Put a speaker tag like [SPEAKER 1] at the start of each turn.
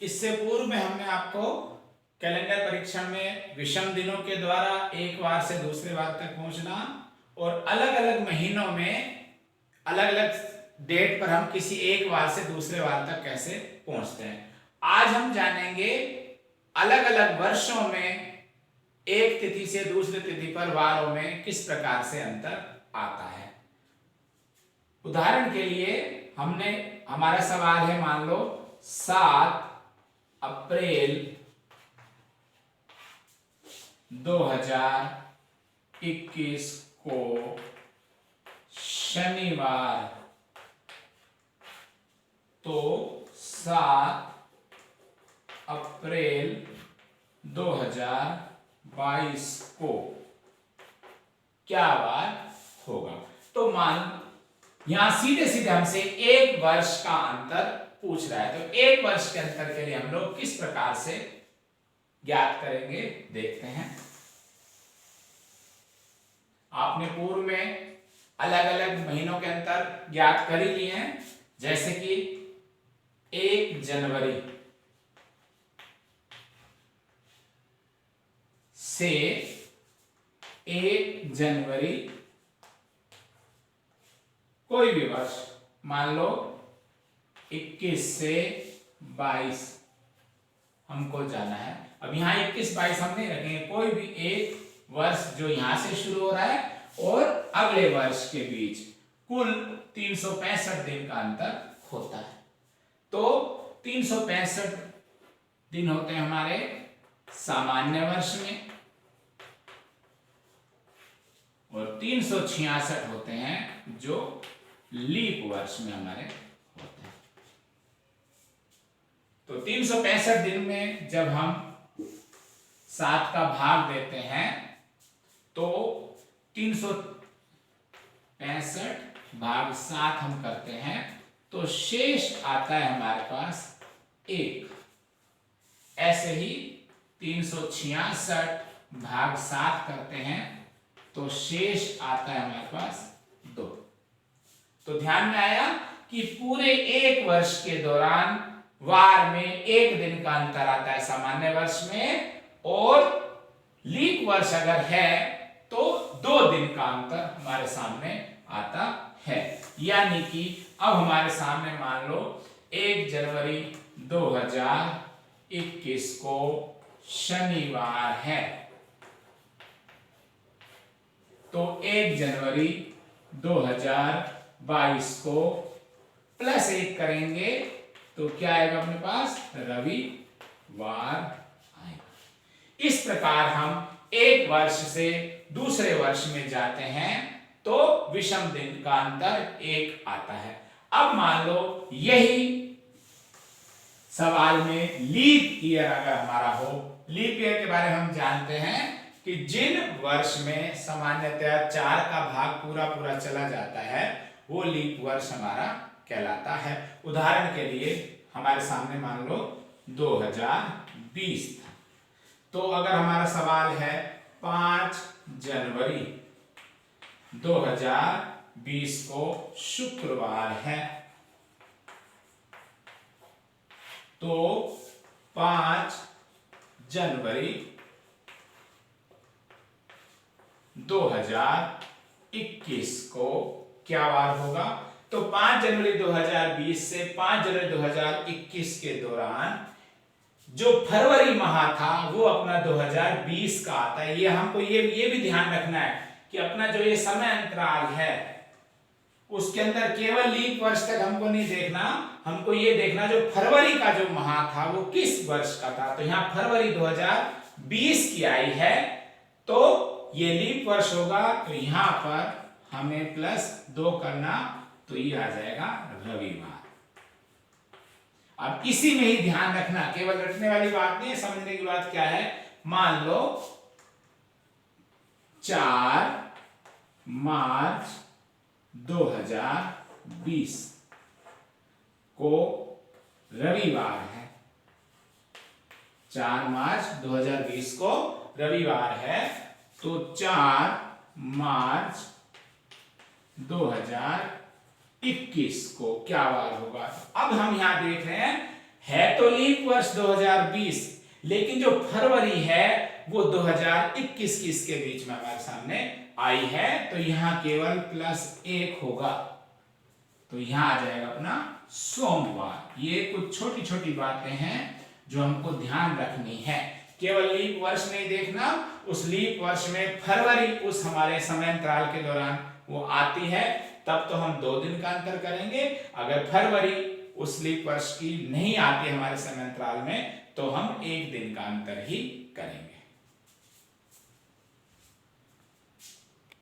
[SPEAKER 1] इससे पूर्व में हमने आपको कैलेंडर परीक्षण में विषम दिनों के द्वारा एक वार से दूसरे वार तक पहुंचना और अलग अलग महीनों में अलग अलग डेट पर हम किसी एक वार से दूसरे वार तक कैसे पहुंचते हैं। आज हम जानेंगे अलग अलग वर्षों में एक तिथि से दूसरी तिथि पर वारों में किस प्रकार से अंतर आता है। उदाहरण के लिए हमारा सवाल है, मान लो 7 अप्रैल 2021 को शनिवार, तो 7 अप्रैल 2022 को क्या वार होगा। तो मान यहां सीधे सीधे हमसे एक वर्ष का अंतर पूछ रहा है, तो एक वर्ष के अंतर के लिए हम लोग किस प्रकार से ज्ञात करेंगे देखते हैं। आपने पूर्व में अलग अलग महीनों के अंतर ज्ञात कर ही लिए हैं, जैसे कि 1 जनवरी से 1 जनवरी कोई भी वर्ष, मान लो 21 से 22 हमको जाना है। अब यहाँ 21-22 हम नहीं रखेंगे, कोई भी एक वर्ष जो यहां से शुरू हो रहा है और अगले वर्ष के बीच कुल 365 दिन का अंतर होता है। तो 365 दिन होते हैं हमारे सामान्य वर्ष में और 366 होते हैं जो लीप वर्ष में हमारे होते हैं। तो 365 दिन में जब हम 7 का भाग देते हैं तो 365 भाग 7 हम करते हैं तो शेष आता है हमारे पास 1। ऐसे ही 366 भाग 7 करते हैं तो शेष आता है हमारे पास 2। तो ध्यान में आया कि पूरे एक वर्ष के दौरान वार में एक दिन का अंतर आता है सामान्य वर्ष में, और लीप वर्ष अगर है तो 2 दिन का अंतर हमारे सामने आता है। यानी कि अब हमारे सामने मान लो 1 जनवरी 2021 को शनिवार है, तो 1 जनवरी 2022 को +1 करेंगे तो क्या आएगा अपने पास, रविवार आएगा। इस प्रकार हम एक वर्ष से दूसरे वर्ष में जाते हैं तो विषम दिन का अंतर 1 आता है। अब मान लो यही सवाल में लीप ईयर अगर हमारा हो, लीप ईयर के बारे में हम जानते हैं कि जिन वर्ष में सामान्यतः 4 का भाग पूरा पूरा चला जाता है वो लीप वर्ष हमारा कहलाता है। उदाहरण के लिए हमारे सामने मान लो 2020 था, तो अगर हमारा सवाल है 5 जनवरी 2020 को शुक्रवार है, तो 5 जनवरी 2021 को क्या वार होगा। तो 5 जनवरी 2020 से 5 जनवरी 2021 के दौरान जो फरवरी माह था वो अपना 2020 का आता है। ये हमको ये भी ध्यान रखना है कि अपना जो ये समय अंतराल है उसके अंदर केवल लीप वर्ष तक हमको नहीं देखना, हमको ये देखना जो फरवरी का जो माह था वो किस वर्ष का था। तो यहाँ फरवरी 2020 की आई है तो ये लीप वर्ष होगा, तो यहां पर हमें +2 करना, तो ये आ जाएगा रविवार। अब इसी में ही ध्यान रखना, केवल रटने वाली बात नहीं है, समझने की बात क्या है। मान लो 4 मार्च 2020 को रविवार है, 4 मार्च 2020 को रविवार है, तो 4 मार्च 2021 को क्या वार होगा। अब हम यहां देख रहे हैं है तो लीप वर्ष 2020, लेकिन जो फरवरी है वो 2021 की इसके बीच में हमारे सामने आई है, तो यहां केवल +1 होगा, तो यहां आ जाएगा अपना सोमवार। ये कुछ छोटी छोटी बातें हैं जो हमको ध्यान रखनी है। केवल लीप वर्ष नहीं देखना, उस लीप वर्ष में फरवरी उस हमारे समय अंतराल के दौरान वो आती है, तब तो हम 2 दिन का अंतर करेंगे। अगर फरवरी उस लीप वर्ष की नहीं आती हमारे समय अंतराल में, तो हम 1 दिन का अंतर ही करेंगे।